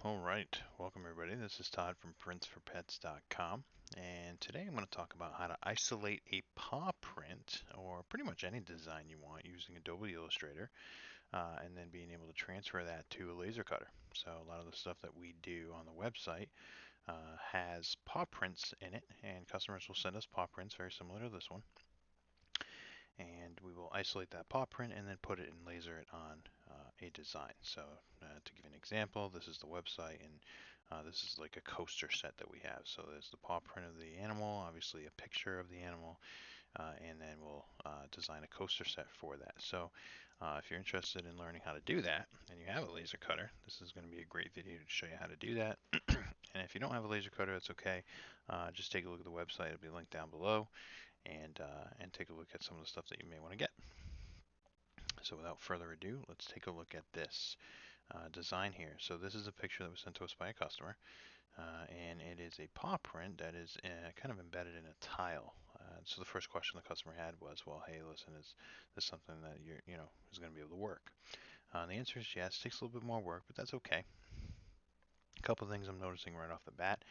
All right, welcome everybody. This is Todd from printsforpets.com, and today I'm going to talk about how to isolate a paw print or pretty much any design you want using Adobe Illustrator, and then being able to transfer that to a laser cutter. So a lot of the stuff that we do on the website has paw prints in it, and customers will send us paw prints very similar to this one, and we will isolate that paw print and then put it and laser it on a design. So to give an example, this is the website, and this is like a coaster set that we have. So there's the paw print of the animal, obviously a picture of the animal, and then we'll design a coaster set for that. So if you're interested in learning how to do that and you have a laser cutter, this is going to be a great video to show you how to do that. And if you don't have a laser cutter, it's okay. Just take a look at the website. It'll be linked down below, and take a look at some of the stuff that you may want to get. So without further ado, let's take a look at this design here. So this is a picture that was sent to us by a customer, and it is a paw print that is kind of embedded in a tile. So the first question the customer had was, well, hey, listen, is this something that is going to be able to work? And the answer is yes. It takes a little bit more work, but that's okay. A couple of things I'm noticing right off the bat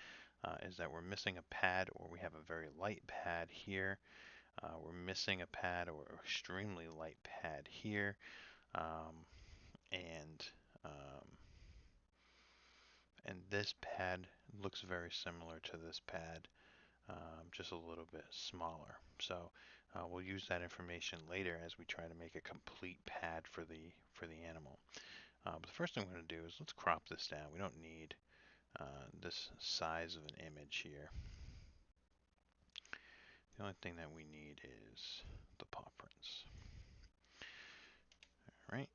is that we're missing a pad, or we have a very light pad here. We're missing a pad or extremely light pad here, um, and um, and this pad looks very similar to this pad, just a little bit smaller. So we'll use that information later as we try to make a complete pad for the animal. But the first thing I'm going to do is let's crop this down. We don't need this size of an image here. The only thing that we need is the paw prints. All right,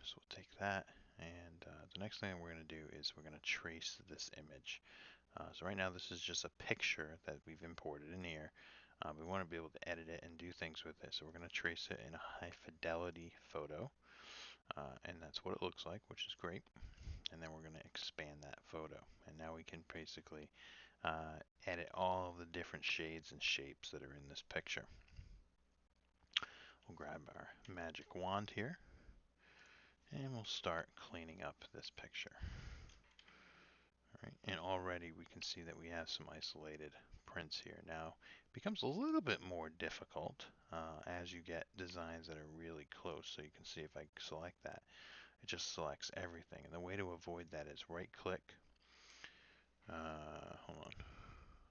so we'll take that, and the next thing we're going to do is we're going to trace this image. So right now this is just a picture that we've imported in here. We want to be able to edit it and do things with it, so we're going to trace it in a high fidelity photo, and that's what it looks like, which is great. And then we're going to expand that photo, and now we can basically edit all of the different shades and shapes that are in this picture. We'll grab our magic wand here, and we'll start cleaning up this picture. All right, and already we can see that we have some isolated prints here. Now it becomes a little bit more difficult as you get designs that are really close. So you can see if I select that, it just selects everything. And the way to avoid that is right click. Hold on,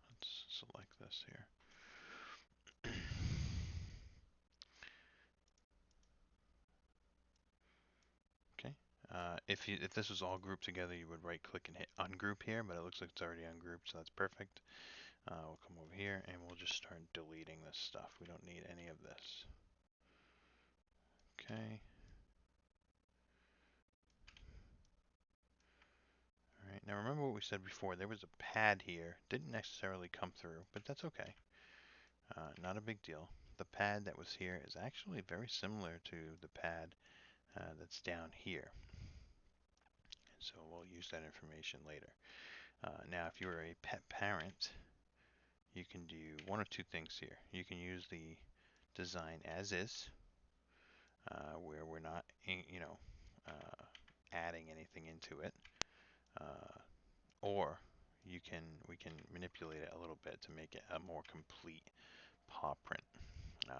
let's select this here. Okay. If this was all grouped together, you would right click and hit ungroup here, but it looks like it's already ungrouped, so that's perfect. We'll come over here and we'll just start deleting this stuff. We don't need any of this. Okay. All right. Now remember what we said before. There was a pad here. Didn't necessarily come through, but that's okay. Not a big deal. The pad that was here is actually very similar to the pad that's down here. So we'll use that information later. Now, if you're a pet parent, you can do one of two things here. You can use the design as is, where we're not, adding anything into it, or we can manipulate it a little bit to make it a more complete paw print,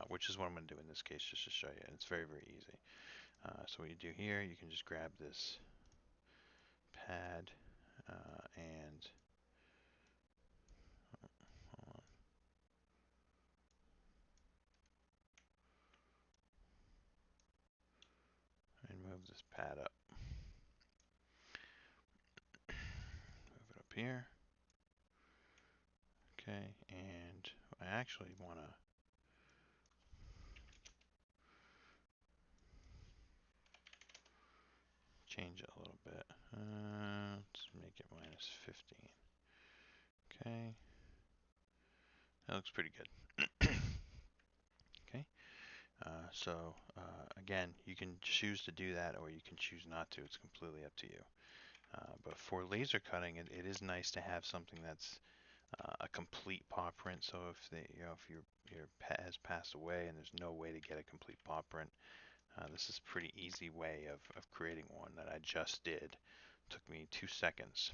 which is what I'm going to do in this case just to show you. And it's very, very easy. So what you do here, you can just grab this pad and hold on, and move this pad up. Move it up here. Okay, and I actually want to change it a little bit. Let's make it minus 15. Okay, that looks pretty good. Okay, again, you can choose to do that or you can choose not to. It's completely up to you. But for laser cutting, it is nice to have something that's a complete paw print. So if your pet has passed away and there's no way to get a complete paw print, this is a pretty easy way of creating one that I just did. Took me 2 seconds.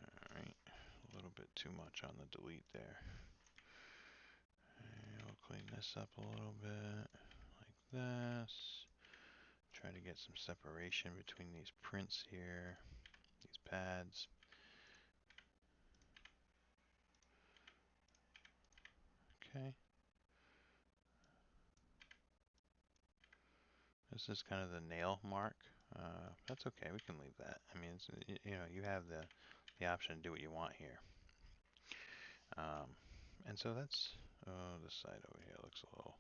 Alright, a little bit too much on the delete there. And we'll clean this up a little bit, like this. Try to get some separation between these prints here, these pads. Okay. This is kind of the nail mark. That's okay, we can leave that. I mean, you know, you have the option to do what you want here. And so that's, oh, this side over here looks a little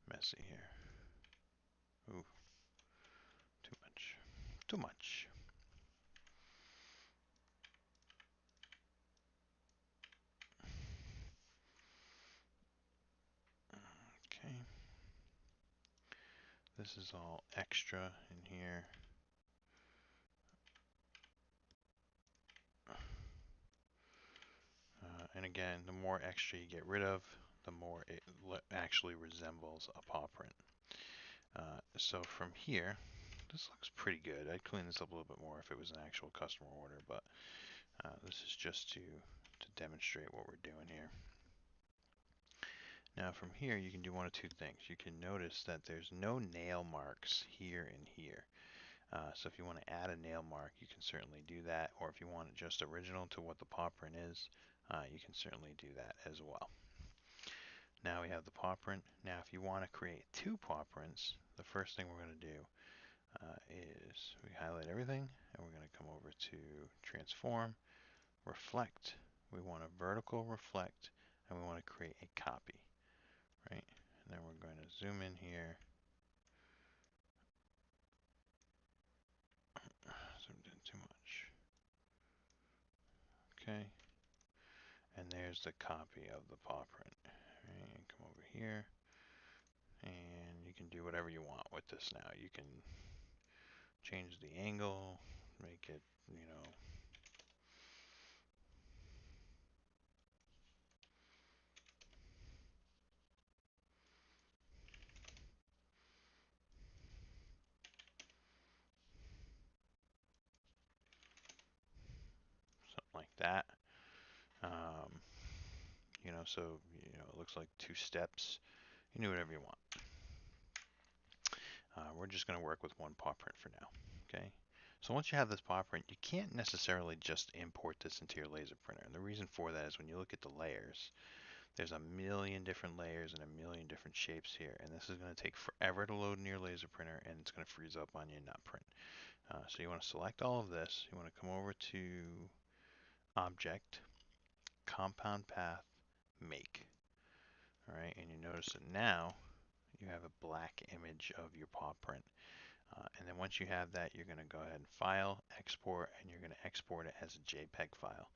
messy here. Ooh, too much. Too much. Okay. This is all extra in here. And again, the more extra you get rid of, the more it actually resembles a paw print. So from here, this looks pretty good. I'd clean this up a little bit more if it was an actual customer order, but this is just to demonstrate what we're doing here. Now from here, you can do one of two things. You can notice that there's no nail marks here and here. So if you want to add a nail mark, you can certainly do that. Or if you want it just original to what the paw print is, you can certainly do that as well. Now we have the paw print. Now if you want to create two paw prints, the first thing we're going to do is we highlight everything and we're going to come over to transform, reflect. We want a vertical reflect and we want to create a copy, right? And then we're going to zoom in here. Zoomed in too much. Okay. And there's the copy of the paw print. Right, and come over here. And you can do whatever you want with this now. You can change the angle, make it, you know, something like that. Um, you know, so, you know, it looks like two steps. You can do whatever you want. We're just going to work with one paw print for now. Okay. So once you have this paw print, you can't necessarily just import this into your laser printer. And the reason for that is when you look at the layers, there's a million different layers and a million different shapes here. And this is going to take forever to load in your laser printer and it's going to freeze up on you and not print. So you want to select all of this. You want to come over to Object, Compound Path, Make. All right, and you notice that now you have a black image of your paw print. And then once you have that, you're going to go ahead and File, Export, and you're going to export it as a JPEG file.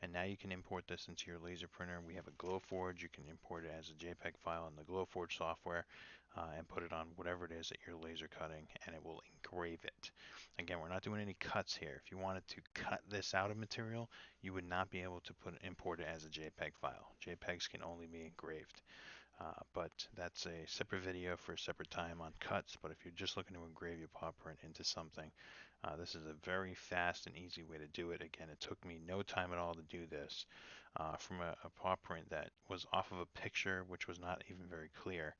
And now you can import this into your laser printer. We have a Glowforge. You can import it as a JPEG file in the Glowforge software and put it on whatever it is that you're laser cutting, and it will engrave it. Again, we're not doing any cuts here. If you wanted to cut this out of material, you would not be able to import it as a JPEG file. JPEGs can only be engraved. But that's a separate video for a separate time on cuts. But if you're just looking to engrave your paw print into something, this is a very fast and easy way to do it. Again, it took me no time at all to do this from a paw print that was off of a picture, which was not even very clear.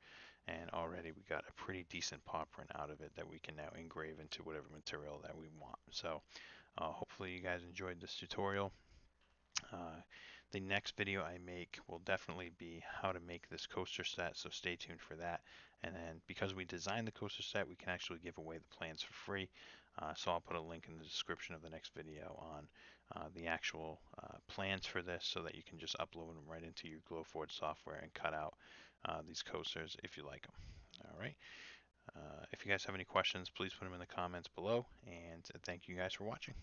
And already we got a pretty decent paw print out of it that we can now engrave into whatever material that we want. So hopefully you guys enjoyed this tutorial. The next video I make will definitely be how to make this coaster set, so stay tuned for that. And then because we designed the coaster set, we can actually give away the plans for free. So I'll put a link in the description of the next video on the actual plans for this so that you can just upload them right into your Glowforge software and cut out these coasters if you like them. All right. If you guys have any questions, please put them in the comments below. And thank you guys for watching.